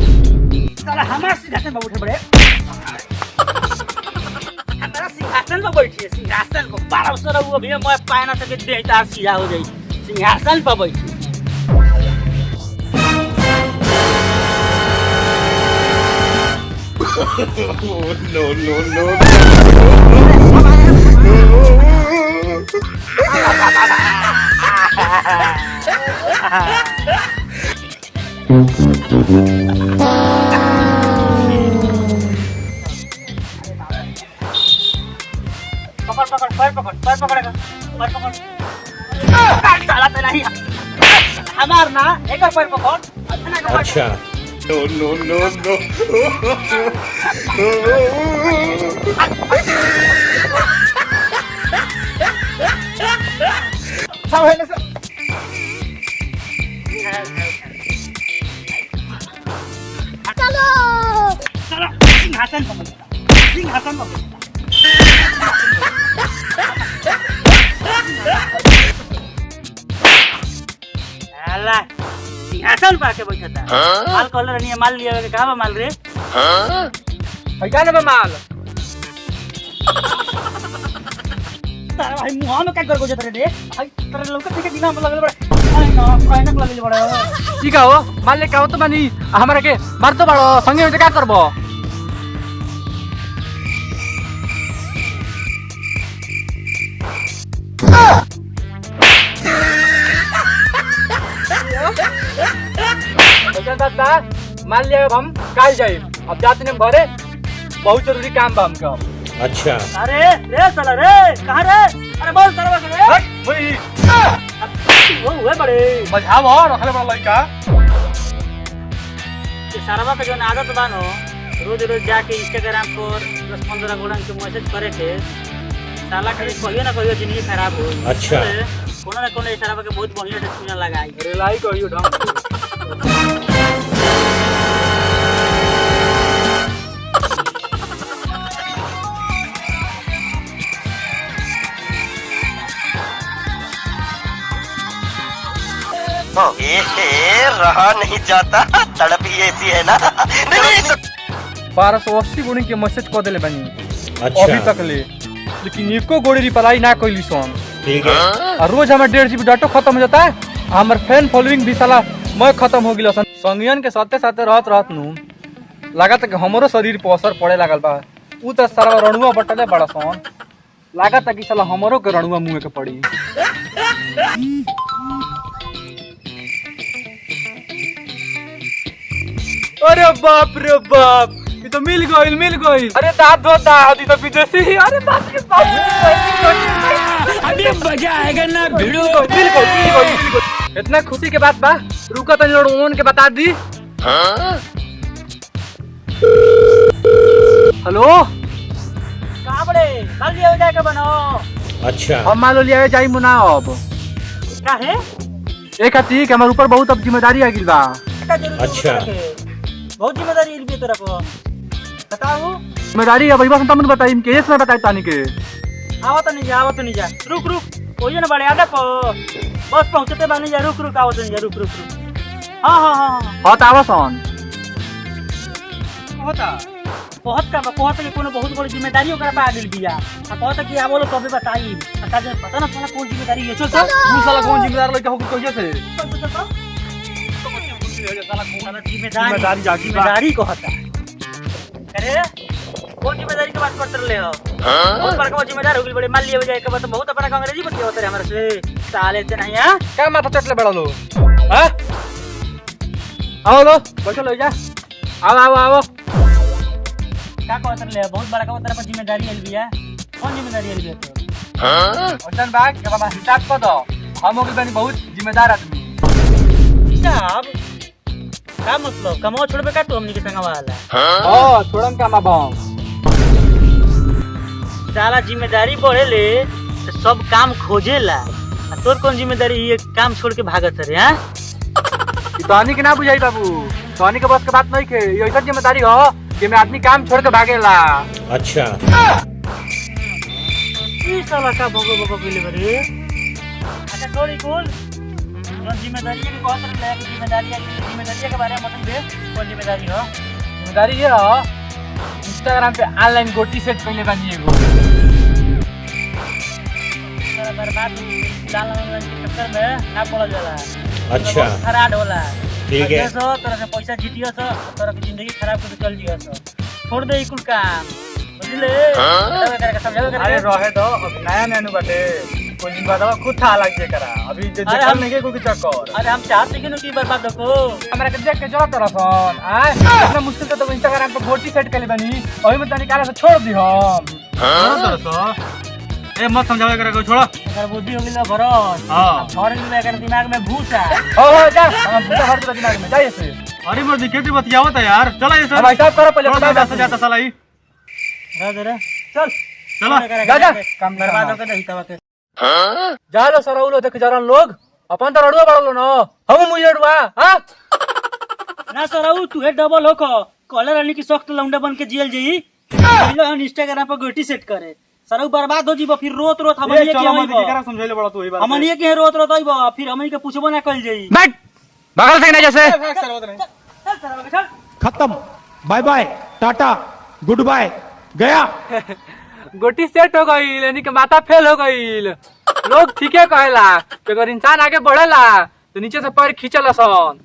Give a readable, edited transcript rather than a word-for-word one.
हमारे सिंहासन पर उठे बड़े सिंहासन पर बैठिए सिंहासन पर 1200 रहुआ भी मैं पाए ना सके देह तार सीधा हो जाई सिंहासन पर बैठिए नो नो नो पकड़ साला तो नहीं हमार ना एक पैर पकड़ अच्छा नो नो नो नो sao hết nó चलो सिंहासन पर सिंहासन पर अल्लाह सिंहासन पर आके बैठा था माल कॉलर नहीं माल लिया के कहां माल रे भैया ने माल तारा भाई मुंह में क्या कर गोजे तेरे रे भाई तेरे लोग के दिना में लगल बड़ा आई ना ऐनक लगल बड़ा ठीक हो मान ले का तो मानी हमरा के मार तो बड़ो संगे में का करबो अच्छा दादा मान लिया हम काल जाए अब जाते हैं घरे बहुत जरूरी काम बा हमका अच्छा अरे रे साला रे कहां रे अरे बोल तरवा रे भाई वो हुए बड़े मजाव हो रखले बड़ा लड़का ये सारावा का जो आदत बानो रोज रोज जाके इंस्टाग्राम पर 10-15 गोड़न के मैसेज करे के साला खाली कहियो ना कहियो जिंदगी खराब हो अच्छा कोनो ना कोनो सारावा के बहुत बढ़िया से सुना लगाई अरे लाई कहियो ढंग रहा नहीं जाता तड़प ही ऐसी है ना 1280 गुणी के मैसेज कर देले बनी अच्छा अभी तक ले लेकिन एको गोड़ी रिप्लाई ना कइली सोन ठीक है और रोज हमर 1.5 GB डाटा खत्म हो जाता है हमर फैन फॉलोइंग भी साला मैं खत्म हो गिलो सन संगियन के साथे साथे रहत नु लागत कि हमरो शरीर पर असर पड़े लागल बा उ त सारा रणुआ बटले बड़ा सोन लागत कि साला हमरो के रणुआ मुंह के पड़ी अरे बाप रे बाप ये तो मिल गइल अरे दाद दो दादी तो विदेशी ही अरे बाप रे बाप अभी मजा आएगा ना भिड़ो मिल गइल इतना खुशी के बात बा रुको तनी ओन के बता दी हेलो कहां बड़े कल ये हो जाएगा बनो अच्छा हम मान लो लिया जाई मुना अब का है एक हती के हमर ऊपर बहुत अब जिम्मेदारी आ गिल बा अच्छा बहुत जिम्मेदारी इल्बी तेरा को बताओ जिम्मेदारी अब बस तुमने बताई के इसमें बताई तानी के आवत नहीं जा रुक ओए ना बड़े आदा बस पहुंचते बानी जा रुक आवत नहीं जा रुक हां हां तावा सोन होता बहुत का बहुत के कोनो बहुत बड़ी जिम्मेदारी ओकरा पे आ गेल बिया आ कहत कि आवलो तबे बताई पता ना साला कौन जिम्मेदारी है चल तू साला कौन जिम्मेदार लड़का हो कहिए से जिम्मेदारी कहता अरे कौन जिम्मेदारी के बात करते रहे हो बहुत बड़का जिम्मेदार हो गई बड़े मान लिए हो जाए के बात बहुत अपना अंग्रेजी बतिया होते हमारे से साले से नहीं हां क्या माथा चटले बड़ा लो हां आओ लो बैठो ले जा आओ क्या कहते रहे बहुत बड़का तेरा पर जिम्मेदारी है बिया कौन जिम्मेदारी है बिया तो ओसन बाग के बाबा हिसाब कर दो हम हो गए बनी बहुत जिम्मेदार आदमी हिसाब का मतलब कमाओ छोड़बे का तू हमनी के संग वाला हां छोड़म का माबम साला जिम्मेदारी बढ़े ले तो सब काम खोजेला तोर कौन जिम्मेदारी ये काम छोड़ के भागत रे? हाँ तहनी के ना बुझाई बाबू, तहनी के बस के बात नहीं के। ये ऐसा जिम्मेदारी हो कि मैं आदमी काम छोड़ के भागेला। अच्छा ई साला का भगो भगो पीले बरे। अच्छा छोड़ी कुल कौन जिम्मेदारी है कि बहुत तरह की जिम्मेदारी है, जिम्मेदारी के बारे में मतलब दे कौन जिम्मेदारी हो? जिम्मेदारी ये हो इंस्टाग्राम पे ऑनलाइन गोटी सेट पहले बनी एगो। सारा बर्बाद लाल लाल के चक्कर में ना बोला जाला। अच्छा खराब होला। ठीक है। सो तरह से पैसा जीतियो सो तरह की जिंदगी खराब कर चल जियो सो। छोड़ दे ई कुल काम। बुझले? समझाओ अरे रहे दो, अब नया मेनू बाटे, कोई दिन बाद खुद था लग जे करा। अभी जे अरे देखल हम- नहीं के कोई चक्कर। अरे हम चाहते कि कि बर्बाद को हमरा के देख के जरा तरसन आय इतना मुश्किल से तो इंस्टाग्राम पे गोटी सेट कर बनी, ओही में तनी काला से छोड़ दी हम। हां तरसन ए मत समझावे करे को छोड़। अगर बुद्धि हो गेल भरत हां और गेल एकर दिमाग में भूसा। हो जा हम पूरा भर के दिमाग में जाइए से। अरे मर्दी खेती बतियावत है यार, चला ये सब भाई साहब करो पहले बता दे जाता साला ही। रे चल चलो जा जा काम बर्बाद हो के नहीं तवा के। जा लो सराउलो देख जरन लोग अपन तो रडुआ बड़लो न, हम मुजड़वा। हां ना सराऊ तू है डबल हो को कॉलर रानी की सख्त लौंडा बन के जेल जई। पहले हम इंस्टाग्राम पर गोटी सेट करे सराऊ बर्बाद हो जीबो, फिर रोत रोत हमनी के होइबो। समझाइले बड़ा तू ई बात हमनी के रोत रोत होइबो, फिर हमनी के पूछबो ना कइल जई। बैठ बगल से ना जैसे चल सराऊ चल। खत्म, bye bye, tata, good, गया। गोटी सेट हो गई, यानी कि माथा फेल हो गई। लोग ठीक है कहेला कि अगर इंसान आगे बढ़ेला तो नीचे से पैर खींचला सन।